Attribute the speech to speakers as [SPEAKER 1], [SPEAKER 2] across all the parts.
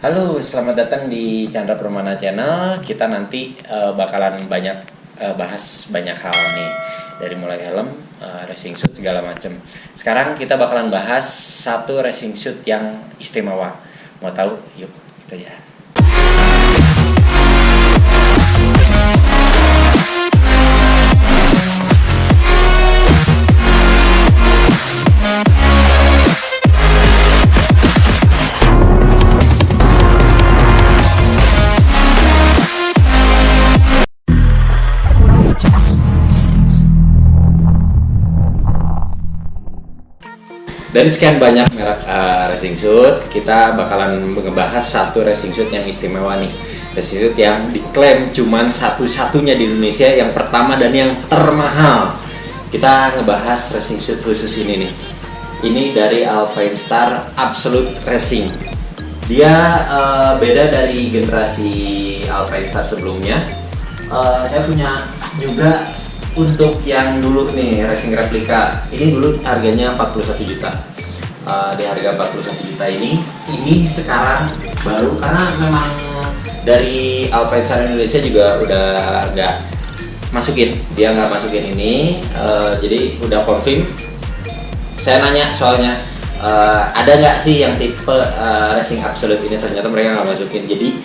[SPEAKER 1] Halo, selamat datang di Chandra Permana Channel. Kita nanti bakalan bahas banyak hal nih, dari mulai helm, racing suit segala macem. Sekarang kita bakalan bahas satu racing suit yang istimewa. Mau tahu? Yuk, kita ya. Dari sekian banyak merek racing suit, kita bakalan ngebahas satu racing suit yang istimewa nih. Racing suit yang diklaim cuman satu-satunya di Indonesia, yang pertama dan yang termahal. Kita ngebahas racing suit khusus ini nih. Ini dari Alpinestar Absolute Racing. Dia beda dari generasi Alpinestar sebelumnya. Saya punya juga untuk yang dulu nih, racing replika. Ini dulu harganya 41 juta. Di harga 41 juta ini sekarang baru, karena memang dari Alpinestar Indonesia juga udah nggak masukin, dia nggak masukin ini. Jadi udah confirm. Saya nanya soalnya, ada nggak sih yang tipe racing absolute ini, ternyata mereka nggak masukin. Jadi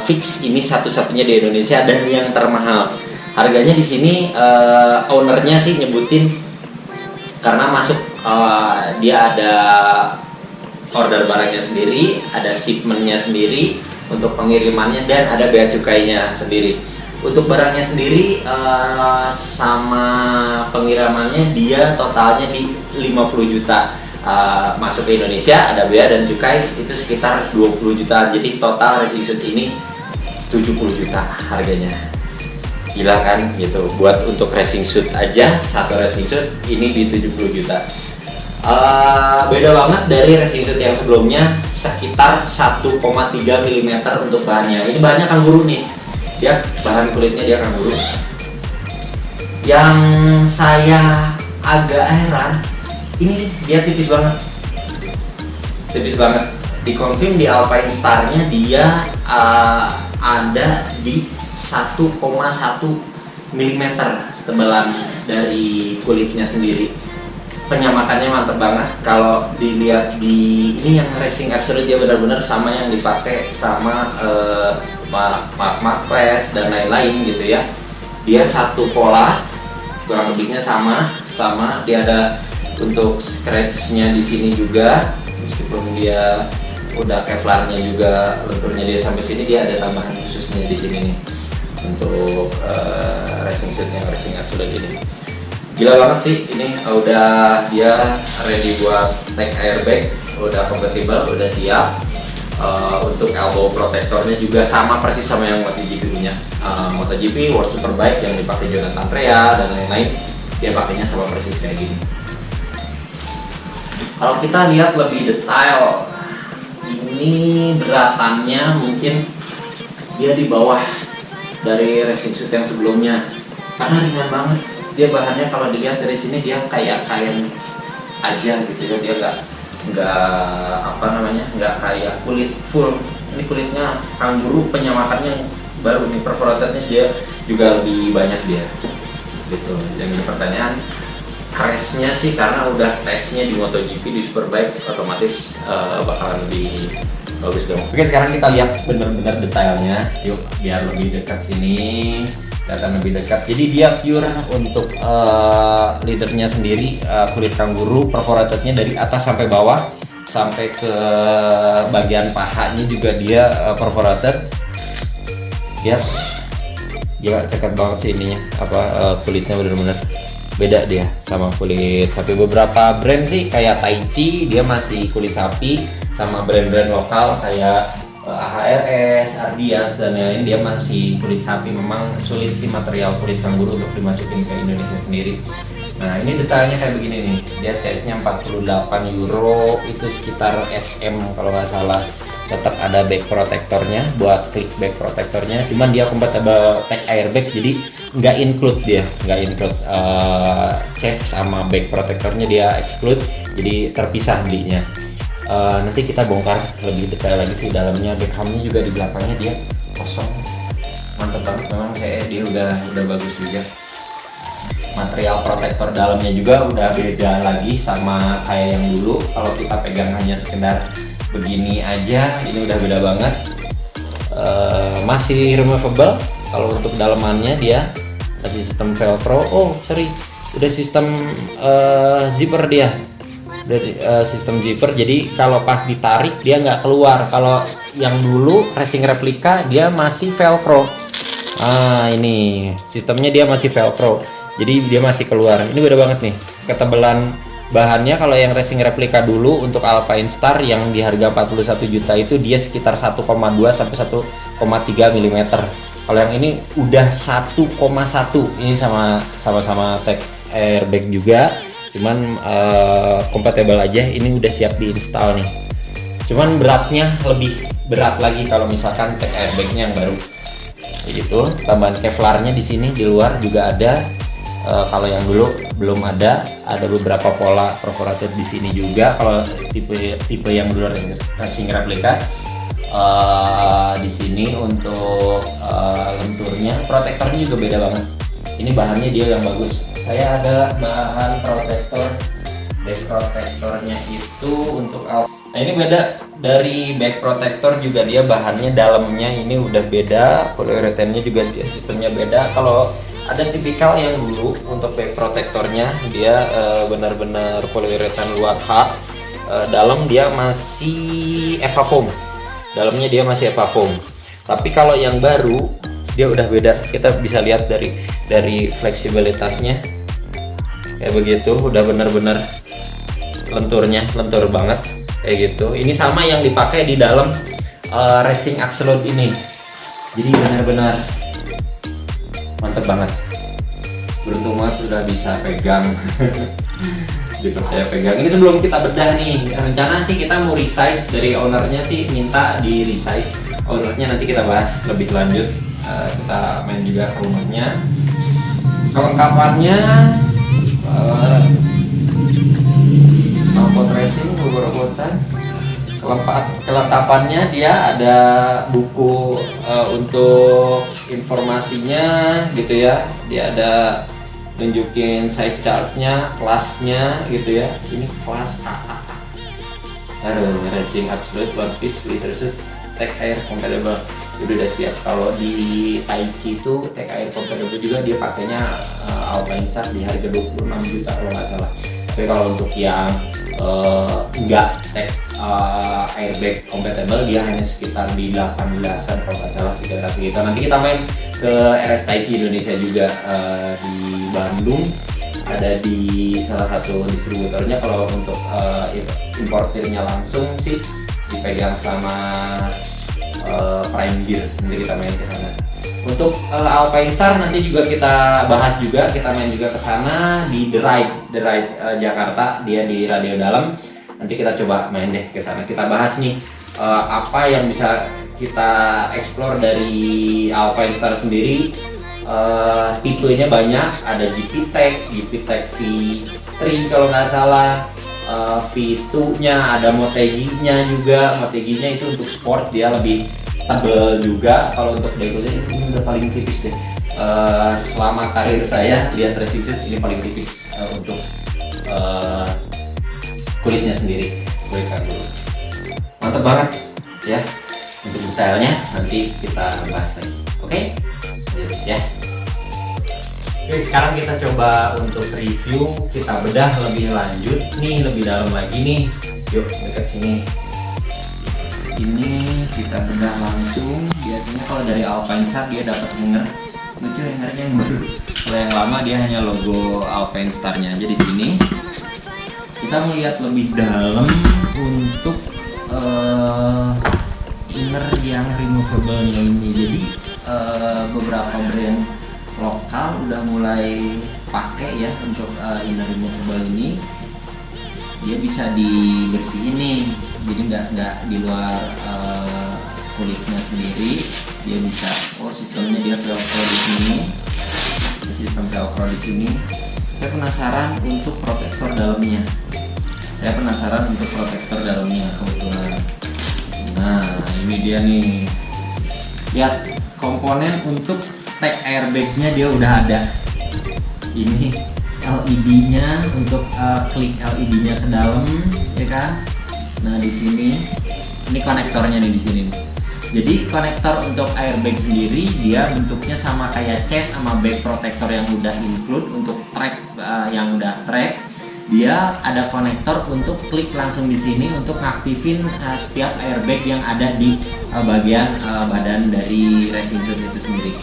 [SPEAKER 1] fix ini satu-satunya di Indonesia dan yang termahal. Harganya di sini ownernya sih nyebutin, karena masuk dia ada order barangnya sendiri, ada shipmentnya sendiri untuk pengirimannya, dan ada bea cukainya sendiri. Untuk barangnya sendiri sama pengirimannya dia totalnya di 50 juta. Masuk ke Indonesia ada bea dan cukai itu sekitar 20 jutaan. Jadi total racing suit ini 70 juta harganya. Gila kan gitu, buat untuk racing suit aja, satu racing suit ini di 70 juta. Beda banget dari racing suit yang sebelumnya, sekitar 1,3 mm untuk bahannya. Ini bahannya kangguru nih, dia bahan kulitnya dia kangguru. Yang saya agak heran, ini dia tipis banget, dikonfirm di Alpinestar-nya dia ada di 1,1 mm tebalan dari kulitnya sendiri. Penyamakannya mantep banget. Kalau dilihat di ini yang racing absolute, dia benar-benar sama yang dipakai sama Mark Marquez dan lain-lain gitu ya. Dia satu pola, kurang lebihnya sama. Dia ada untuk scratch-nya di sini juga, meskipun dia udah Kevlarnya juga, lenturnya dia sampai sini, dia ada tambahan khususnya di sini nih untuk racing suit yang racing absolute ini. Gila banget sih ini, udah dia ready buat take airbag, udah kompatibel, udah siap. Untuk elbow protectornya juga sama persis sama yang MotoGP punya. MotoGP World Superbike yang dipakai Jonathan Rea dan lain-lain, dia pakainya sama persis kayak gini. Kalau kita lihat lebih detail, ini beratannya mungkin dia di bawah dari racing suit yang sebelumnya, karena ringan banget. Dia bahannya kalau dilihat dari sini dia kayak kain aja gitu ya, dia nggak kayak kulit full. Ini kulitnya kangguru, penyamakannya baru nih, perforatannya dia juga lebih banyak dia gitu. Yang jadi pertanyaan, crashnya sih karena udah tesnya di MotoGP, di Superbike, otomatis bakalan lebih bagus dong. Oke, sekarang kita lihat bener-bener detailnya. Yuk, biar lebih dekat sini, kelihatan lebih dekat. Jadi dia pure untuk leadernya sendiri, kulit kangguru, perforatednya dari atas sampai bawah, sampai ke bagian pahanya juga dia perforated. Lihat, dia ceket banget sih ininya, kulitnya bener-bener beda dia sama kulit sapi. Beberapa brand sih kayak Taichi dia masih kulit sapi, sama brand-brand lokal kayak AHRS, Ardians dan lain-lain dia masih kulit sapi. Memang sulit sih material kulit kangguru untuk dimasukin ke Indonesia sendiri. Nah, ini detailnya kayak begini nih. Dia size-nya 48 euro, itu sekitar SM kalau nggak salah. Tetap ada back protectornya, buat klik back protectornya, cuman dia compatible tech airbag, jadi nggak include chest sama back protectornya dia exclude, jadi terpisah belinya. Nanti kita bongkar lebih detail lagi sih dalamnya. Backhamnya juga di belakangnya dia kosong, mantep banget memang. Dia udah bagus juga. Material protektor dalamnya juga udah beda lagi sama kayak yang dulu. Kalau kita pegang hanya sekedar begini aja, ini udah beda banget. Masih removable. Kalau untuk dalamannya dia masih sistem velcro. Udah sistem zipper dia. Dari sistem zipper, jadi kalau pas ditarik dia nggak keluar. Kalau yang dulu racing replika dia masih velcro. Ini sistemnya dia masih velcro, jadi dia masih keluar. Ini beda banget nih ketebalan bahannya. Kalau yang racing replika dulu untuk Alpine Star yang di harga 41 juta itu dia sekitar 1,2 sampai 1,3 mm. Kalau yang ini udah 1,1. Ini sama-sama tag airbag juga, cuman compatible aja. Ini udah siap diinstal nih. Cuman beratnya lebih berat lagi kalau misalkan tag airbagnya yang baru. Begitu. Tambahan Kevlarnya di sini di luar juga ada. Kalau yang dulu belum ada. Ada beberapa pola perforated di sini juga. Kalau tipe yang dulu racing replika. Di sini untuk lenturnya, protektornya juga beda banget. Ini bahannya dia yang bagus. Saya ada bahan protektor, back protektornya itu untuk nah ini beda dari back protektor juga, dia bahannya dalamnya ini udah beda, polyuretane-nya juga dia sistemnya beda. Kalau ada tipikal yang dulu untuk back protektornya dia benar-benar polyurethane luar H, dalam dia masih EVA foam, dalamnya dia masih EVA foam. Tapi kalau yang baru dia udah beda, kita bisa lihat dari fleksibilitasnya kayak begitu, udah benar-benar lentur banget kayak gitu. Ini sama yang dipakai di dalam Racing Absolute ini, jadi benar-benar mantep banget. Beruntung banget sudah bisa pegang. Dipercaya pegang. Ini sebelum kita bedah nih, rencana sih kita mau resize, dari ownernya sih minta di resize. Ownernya nanti kita bahas lebih lanjut. Kita main juga ke rumahnya. Kelengkapannya knalpot racing beberapa. Kelengkapannya dia ada buku untuk informasinya gitu ya. Dia ada nunjukin size chartnya, kelasnya gitu ya. Ini kelas AA. Racing Absolute One Piece Leadership Tag Air Compatible. Udah siap. Kalau di Taichi itu tag air compatible juga, dia pakainya Alpine Star di harga 26 juta kalau nggak salah. Tapi kalau untuk yang enggak tag airbag compatible, dia hanya sekitar di 18-an kalau nggak salah, sekitar segitu. Nanti kita main ke RS Taichi Indonesia juga di Bandung, ada di salah satu distributornya. Kalau untuk importirnya langsung sih dipegang sama Prime Gear, nanti kita main ke sana. Untuk Alpine Star nanti juga kita bahas juga, kita main juga ke sana di The Ride Jakarta, dia di Radio Dalam. Nanti kita coba main deh ke sana. Kita bahas nih apa yang bisa kita explore dari Alpine Star sendiri. Tipenya banyak, ada GP Tech V3 kalau nggak salah. V2-nya ada Motegi-nya juga. Motegi-nya itu untuk sport, dia lebih tebal juga. Kalau untuk deconya ini udah paling tipis deh. Selama karir saya lihat racing suit ini paling tipis untuk kulitnya sendiri. Kulitnya dulu mantap banget ya. Untuk detailnya nanti kita bahas lagi. Oke? Ya. Oke, sekarang kita coba untuk review, kita bedah lebih lanjut nih, lebih dalam lagi nih. Yuk dekat sini. Ini kita bedah langsung. Biasanya kalau dari Alpine Star dia dapat hanger, lucu hangernya yang baru. Kalau yang lama dia hanya logo Alpine Star-nya aja di sini. Kita melihat lebih dalam untuk inner yang removable-nya ini. Jadi beberapa brand lokal udah mulai pakai ya untuk inner removable ini. Dia bisa dibersihin nih, jadi nggak di luar kulitnya sendiri. Dia bisa, sistemnya dia velcro di sini, sistem velcro di sini. Saya penasaran untuk protektor dalamnya. Saya penasaran untuk protektor dalamnya kebetulan. Nah, ini dia nih. Lihat komponen untuk tag airbagnya dia udah ada. Ini LED-nya untuk klik LED-nya ke dalam, ya kan? Nah di sini, ini konektornya nih di sini nih. Jadi konektor untuk airbag sendiri dia bentuknya sama kayak chest sama bag protector yang udah include untuk track yang udah track. Dia ada konektor untuk klik langsung di sini untuk ngaktifin setiap airbag yang ada di bagian badan dari racing suit itu sendiri.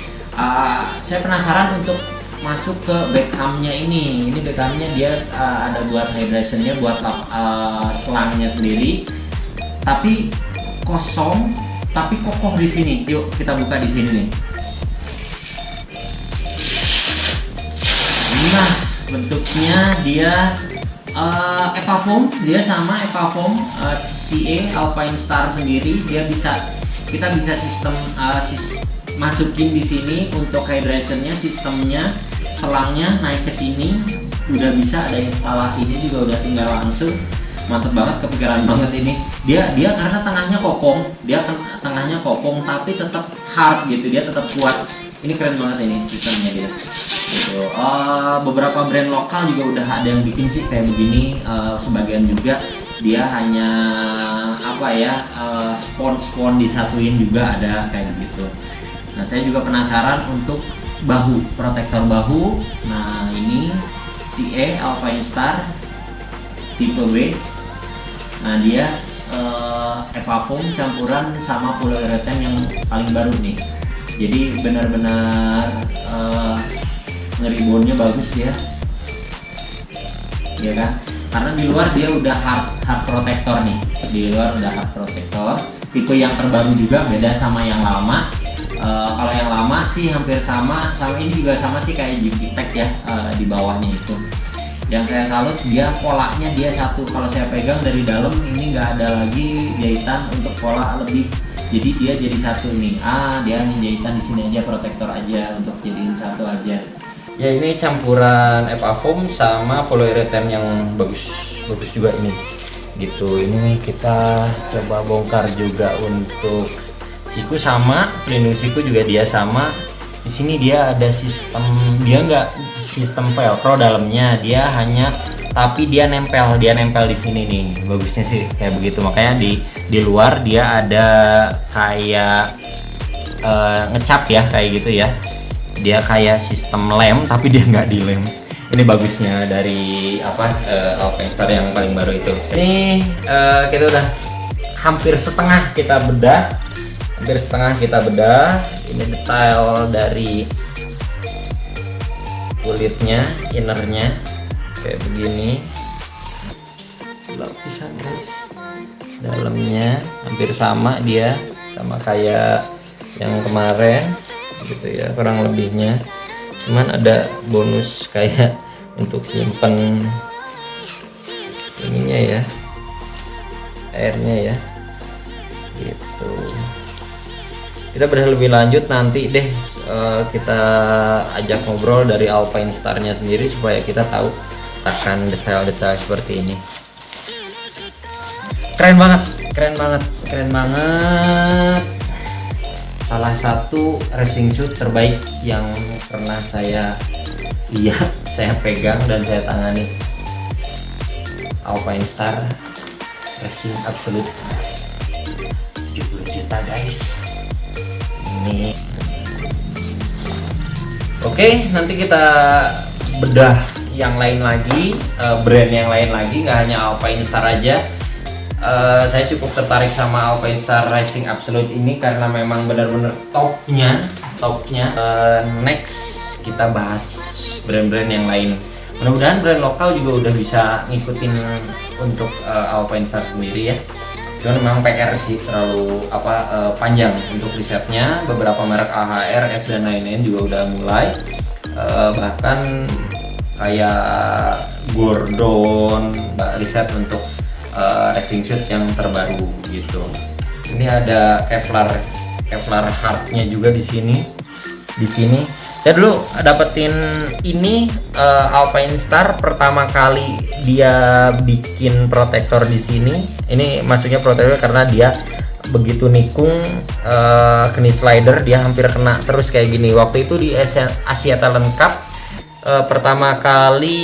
[SPEAKER 1] Saya penasaran untuk masuk ke backcamnya ini. Ini backcamnya dia ada buat hydrationnya, buat selangnya sendiri. Tapi kosong, tapi kokoh di sini. Yuk kita buka di sini nih. Nah bentuknya dia Epafoam, dia sama Epafoam CA Alpine Star sendiri. Dia kita bisa sistem masukin di sini untuk hydrationnya, sistemnya, selangnya naik ke sini udah bisa, ada instalasinya juga udah tinggal langsung. Mantep banget, kepikiran banget ini. Dia karena tengahnya kopong, tapi tetap hard gitu, dia tetap kuat. Ini keren banget ini sistemnya dia. Gitu. Beberapa brand lokal juga udah ada yang bikin sih kayak begini. Sebagian juga dia hanya spon disatuin juga ada kayak gitu. Nah saya juga penasaran untuk protektor bahu. Nah ini CA Alpine Star tipe B. Nah dia Epafoam campuran sama polyurethane yang paling baru nih. Jadi benar-benar ngeribonnya bagus ya kan? Karena di luar dia udah hard protector nih. Di luar udah hard protector. Tipe yang terbaru juga beda sama yang lama. Kalau yang lama sih hampir sama ini juga sama sih kayak GP Tech ya, di bawahnya itu. Yang saya salut dia polanya dia satu. Kalau saya pegang dari dalam ini nggak ada lagi jahitan untuk pola lebih. Jadi dia jadi satu nih. Dia jahitan di sini aja, protektor aja untuk jadiin satu aja. Ya ini campuran Epafoam sama polyurethane yang bagus juga ini. Gitu. Ini kita coba bongkar juga untuk siku sama, pelindung siku juga dia sama. Di sini dia ada sistem, dia nggak sistem velcro dalamnya, dia tapi dia nempel di sini nih. Bagusnya sih kayak begitu. Makanya di luar dia ada kayak ngecap ya kayak gitu ya. Dia kayak sistem lem tapi dia nggak dilem. Ini bagusnya dari Alpine Star yang paling baru itu. Ini kita udah hampir setengah kita bedah. Ini detail dari kulitnya, innernya kayak begini. Lapisan guys, dalamnya hampir sama, dia sama kayak yang kemarin gitu ya, kurang lebihnya. Cuman ada bonus kayak untuk simpen ininya ya, airnya ya gitu. Kita bedah lebih lanjut nanti deh, kita ajak ngobrol dari Alpine Star-nya sendiri supaya kita tahu akan detail-detail seperti ini. Keren banget. Salah satu racing suit terbaik yang pernah saya lihat, saya pegang dan saya tangani. Alpine Star Racing Absolute 70 juta guys. Ini oke, nanti kita bedah yang lain lagi, brand yang lain lagi, nggak hanya Alpine Star aja. Saya cukup tertarik sama Alpine Star Racing Absolute ini karena memang benar-benar topnya. Next kita bahas brand-brand yang lain. Mudah-mudahan brand lokal juga udah bisa ngikutin untuk Alpine Star sendiri ya. Cuman memang PR sih terlalu panjang untuk risetnya. Beberapa merek AHR, S dan lain-lain juga udah mulai. Bahkan kayak Gordon riset untuk racing suit yang terbaru gitu. Ini ada Kevlar hardnya juga di sini.
[SPEAKER 2] Saya dulu dapetin ini Alpine Star pertama kali dia bikin protektor di sini. Ini maksudnya protektor karena dia begitu nikung keni slider dia hampir kena terus kayak gini. Waktu itu di Asia Talent Cup pertama kali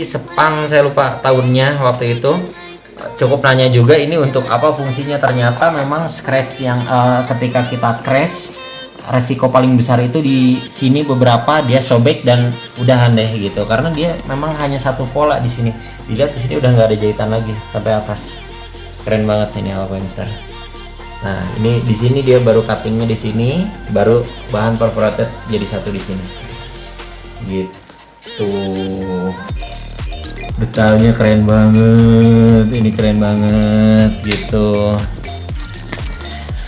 [SPEAKER 2] Sepang, saya lupa tahunnya waktu itu. Cukup nanya juga ini untuk apa fungsinya, ternyata memang scratch yang ketika kita crash resiko paling besar itu di sini, beberapa dia sobek dan udahan deh gitu, karena dia memang hanya satu pola di sini. Dilihat di sini udah nggak ada jahitan lagi sampai atas. Keren banget ini Alpine Star. Nah ini di sini dia baru cuttingnya di sini, baru bahan perforated jadi satu di sini. Gitu. Detailnya keren banget, ini keren banget gitu.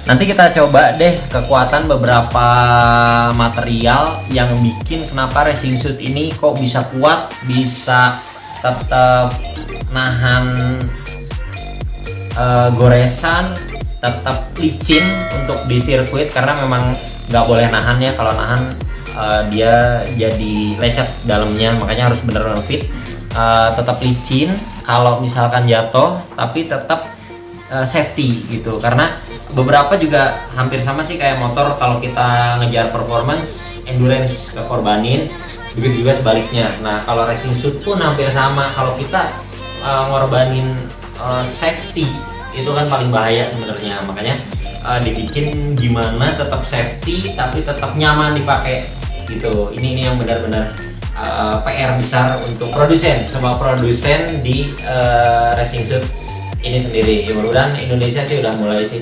[SPEAKER 2] Nanti kita coba deh kekuatan beberapa material yang bikin kenapa racing suit ini kok bisa kuat, bisa tetap nahan goresan, tetap licin untuk di sirkuit, karena memang nggak boleh nahan ya. Kalau nahan dia jadi lecet dalamnya, makanya harus bener-bener fit. Tetap licin kalau misalkan jatuh, tapi tetap safety gitu, karena beberapa juga hampir sama sih kayak motor. Kalau kita ngejar performance, endurance kekorbanin, begitu juga sebaliknya. Nah kalau racing suit pun hampir sama, kalau kita ngorbanin safety itu kan paling bahaya sebenarnya. Makanya dibikin gimana tetap safety tapi tetap nyaman dipakai gitu. Ini yang benar-benar PR besar untuk produsen, semua produsen di racing suit ini sendiri. Ya, mudah-mudahan Indonesia sih udah mulai sih.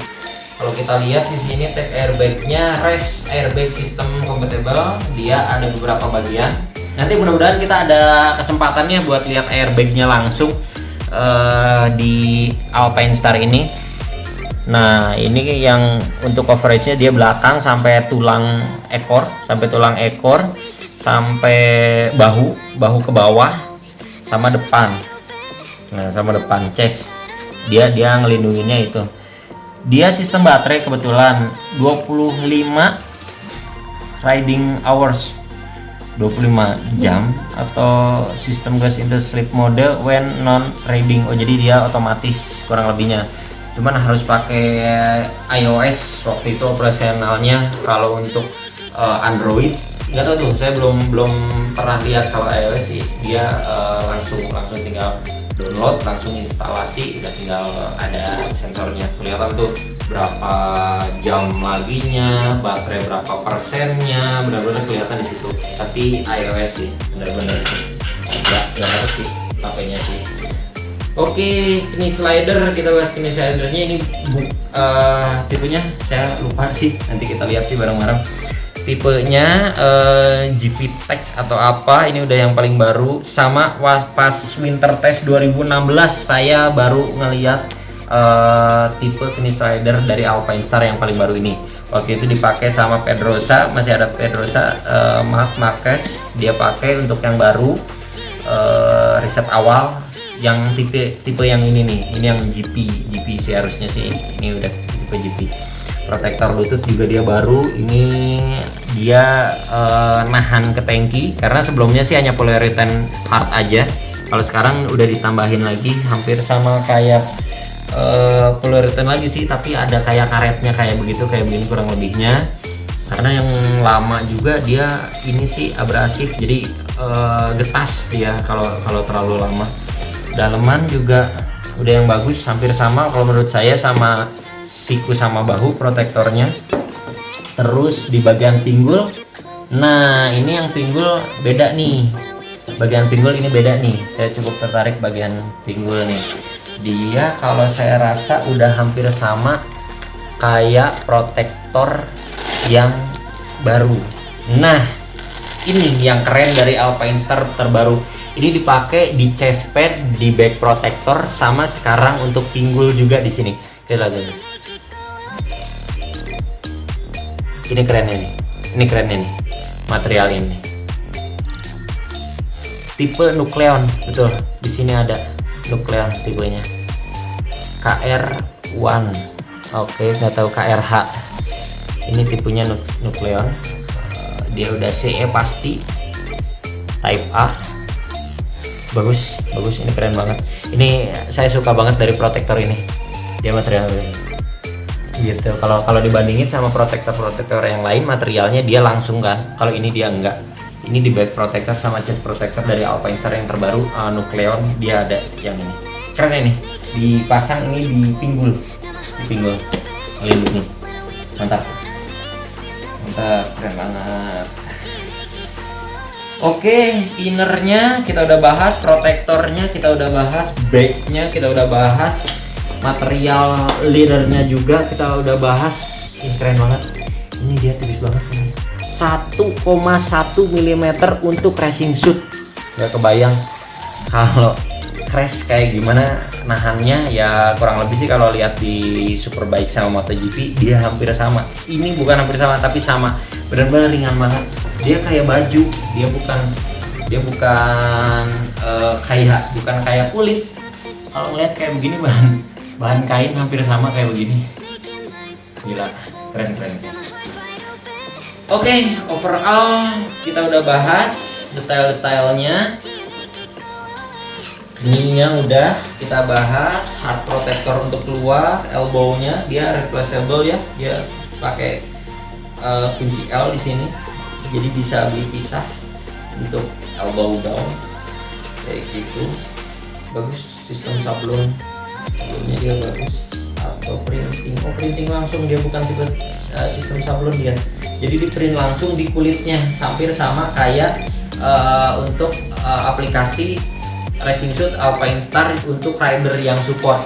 [SPEAKER 2] Kalau kita lihat di sini tag airbagnya race airbag system compatible, dia ada beberapa bagian. Nanti mudah-mudahan kita ada kesempatannya buat lihat airbagnya langsung di Alpine Star ini. Nah ini yang untuk coveragenya dia belakang sampai tulang ekor, sampai bahu ke bawah, sama depan. Nah sama depan chest dia ngelindunginnya itu. Dia sistem baterai kebetulan 25 riding hours, 25 jam, atau sistem gas into sleep mode when non riding. Oh jadi dia otomatis kurang lebihnya. Cuman harus pakai iOS waktu itu operasionalnya. Kalau untuk Android nggak tahu tuh, saya belum pernah lihat. Kalau iOS sih dia langsung tinggal download, langsung instalasi, udah tinggal ada sensornya, kelihatan tuh berapa jam laginya, baterai berapa persennya, benar-benar kelihatan di situ. Tapi iOS sih benar-benar nggak ngerti HP-nya sih. Oke, keni slider, kita bahas keni slidernya. Ini tipenya saya lupa sih, nanti kita lihat sih bareng-bareng. Tipenya GP Tech atau apa, ini udah yang paling baru. Sama pas winter test 2016 saya baru ngeliat tipe keni slider dari Alpine Star yang paling baru ini. Waktu itu dipakai sama Pedrosa, masih ada Pedrosa, Marc Marquez dia pakai untuk yang baru, riset awal yang tipe yang ini nih. Ini yang GP sih harusnya sih, ini udah tipe GP. Protektor Bluetooth juga dia baru. Ini dia nahan ke tangki, karena sebelumnya sih hanya polyurethane hard aja. Kalau sekarang udah ditambahin lagi, hampir sama kayak polyurethane lagi sih, tapi ada kayak karetnya kayak begini kurang lebihnya. Karena yang lama juga dia ini sih abrasif, jadi getas dia kalau terlalu lama. Daleman juga udah yang bagus, hampir sama kalau menurut saya sama siku sama bahu protektornya. Terus di bagian pinggul, nah ini yang pinggul beda nih, bagian pinggul ini beda nih. Saya cukup tertarik bagian pinggul nih. Dia kalau saya rasa udah hampir sama kayak protektor yang baru. Nah ini yang keren dari Alpine Star terbaru. Ini dipakai di chest pad, di back protector, sama sekarang untuk pinggul juga di sini. Kita lihat dulu. Ini kerennya nih material ini. Tipe Nucleon, betul. Di sini ada Nucleon tipenya. KR1. Oke, nggak tahu KRH. Ini tipenya Nucleon. dia udah CE pasti, Type A. Bagus, ini keren banget. Ini saya suka banget dari protektor ini. Dia material gitu. Kalau dibandingin sama protektor yang lain, materialnya dia langsung kan. Kalau ini dia enggak. Ini di back protector sama chest protector dari Alpinestar yang terbaru, Nucleon, dia ada yang ini. Keren ini. Dipasang ini di pinggul. Melindungi. Mantap, keren banget. Oke, innernya kita udah bahas, protektornya kita udah bahas, backnya kita udah bahas, material leadernya juga kita udah bahas. Ini keren banget. Ini dia tipis banget ini. 1,1 mm untuk racing suit. Gak kebayang kalau crash kayak gimana nahannya. Ya kurang lebih sih kalau lihat di Superbike sama MotoGP dia hampir sama. Ini bukan hampir sama tapi sama. Benar-benar ringan banget. Dia kayak baju, dia bukan kayak kulit. Kalau ngeliat kayak begini bahan kain hampir sama kayak begini. Gila, keren. Oke, overall kita udah bahas detail-detailnya. Ininya udah kita bahas. Hard protector untuk keluar, elbow-nya dia replaceable ya. Dia pakai kunci L di sini. Jadi bisa beli pisah untuk elbow down kayak gitu. Bagus, sistem sablonnya dia bagus. Atau printing langsung, dia bukan tipe sistem sablon dia. Jadi di print langsung di kulitnya, hampir sama kayak untuk aplikasi racing suit Alpinestar untuk rider yang support.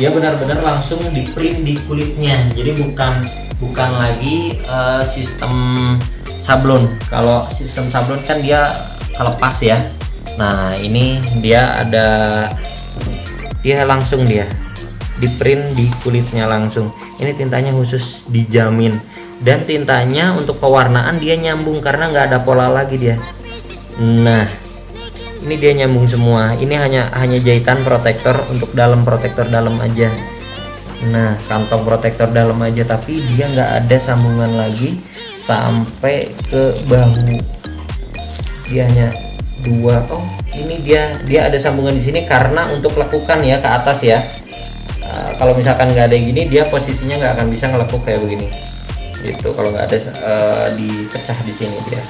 [SPEAKER 2] Dia benar-benar langsung di print di kulitnya. Jadi bukan lagi sistem sablon. Kalau sistem sablon kan dia kelepas ya. Nah ini dia langsung dia di print di kulitnya langsung. Ini tintanya khusus dijamin, dan tintanya untuk pewarnaan dia nyambung karena nggak ada pola lagi dia. Nah ini dia nyambung semua. Ini hanya jahitan protektor untuk protektor dalam aja. Nah kantong protektor dalam aja, tapi dia nggak ada sambungan lagi sampai ke bahu. Dia hanya dua. Oh ini dia ada sambungan di sini karena untuk lekukan ya ke atas ya. Kalau misalkan nggak ada gini, dia posisinya nggak akan bisa ngelekuk kayak begini gitu. Kalau nggak ada dipecah di sini dia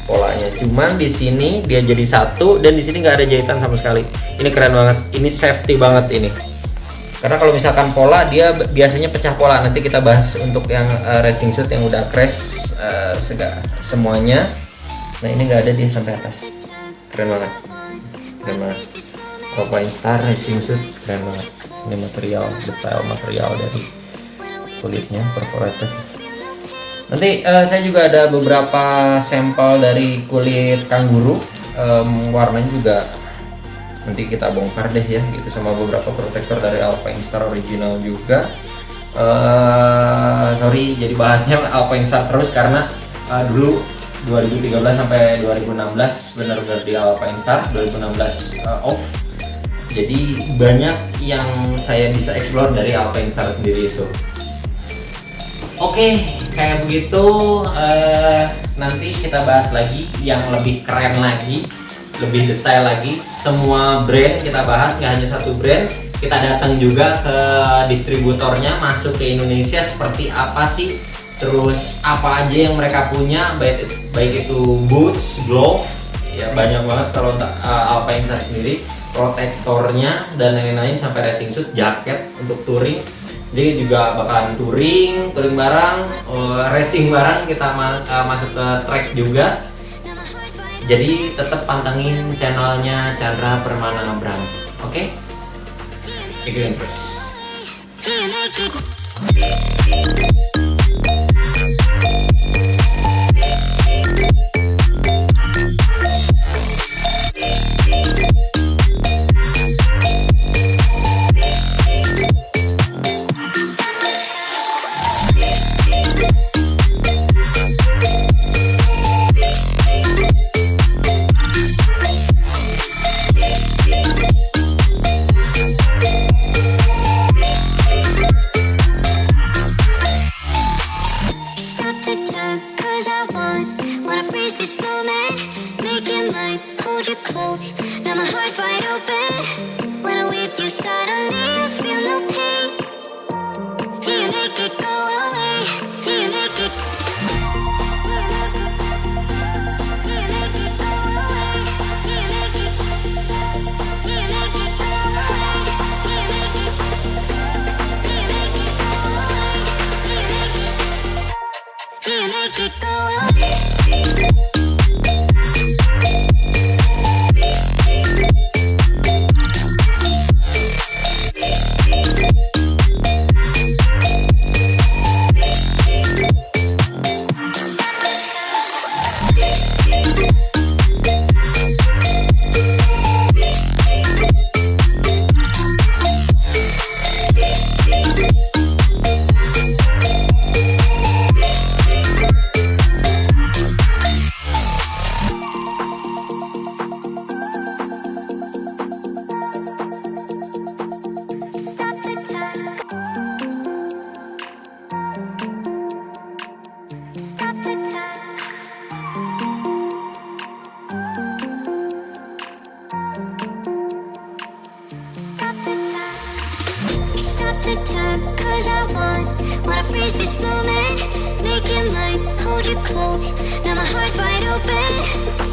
[SPEAKER 2] polanya. Cuman di sini dia jadi satu, dan di sini nggak ada jahitan sama sekali. Ini keren banget. Ini safety banget ini. Karena kalau misalkan pola, dia biasanya pecah pola. Nanti kita bahas untuk yang racing suit yang udah crash semuanya. Nah ini nggak ada dia sampai atas. Keren banget. Alpinestar racing suit keren banget. Ini detail material dari kulitnya perforated. Nanti saya juga ada beberapa sampel dari kulit kanguru. Warnanya juga nanti kita bongkar deh ya gitu, sama beberapa protektor dari Alpinestar original juga. Sorry jadi bahasnya Alpinestar terus karena dulu 2013 sampai 2016 benar-benar di Alpinestar, 2016 off. Jadi banyak yang saya bisa explore dari Alpinestar sendiri itu. Oke, kayak begitu. Nanti kita bahas lagi yang lebih keren lagi, lebih detail lagi. Semua brand kita bahas, nggak hanya satu brand. Kita datang juga ke distributornya, masuk ke Indonesia seperti apa sih, terus apa aja yang mereka punya, baik itu boots, glove, ya banyak banget kalau Alpinestar sendiri, protektornya dan lain-lain, sampai racing suit, jaket untuk touring. Jadi juga bakalan touring barang, racing barang, kita masuk ke track juga. Jadi tetap pantengin channelnya Chandra Permana Brand. Oke? Ikutin terus.
[SPEAKER 3] Cause I want what open. When I'm with you, suddenly I feel no pain. Do you make it go away? Do you make it? Do you make it go away? Stop the time, cause I wanna freeze this moment. Make it mine, hold you close. Now my heart's wide open.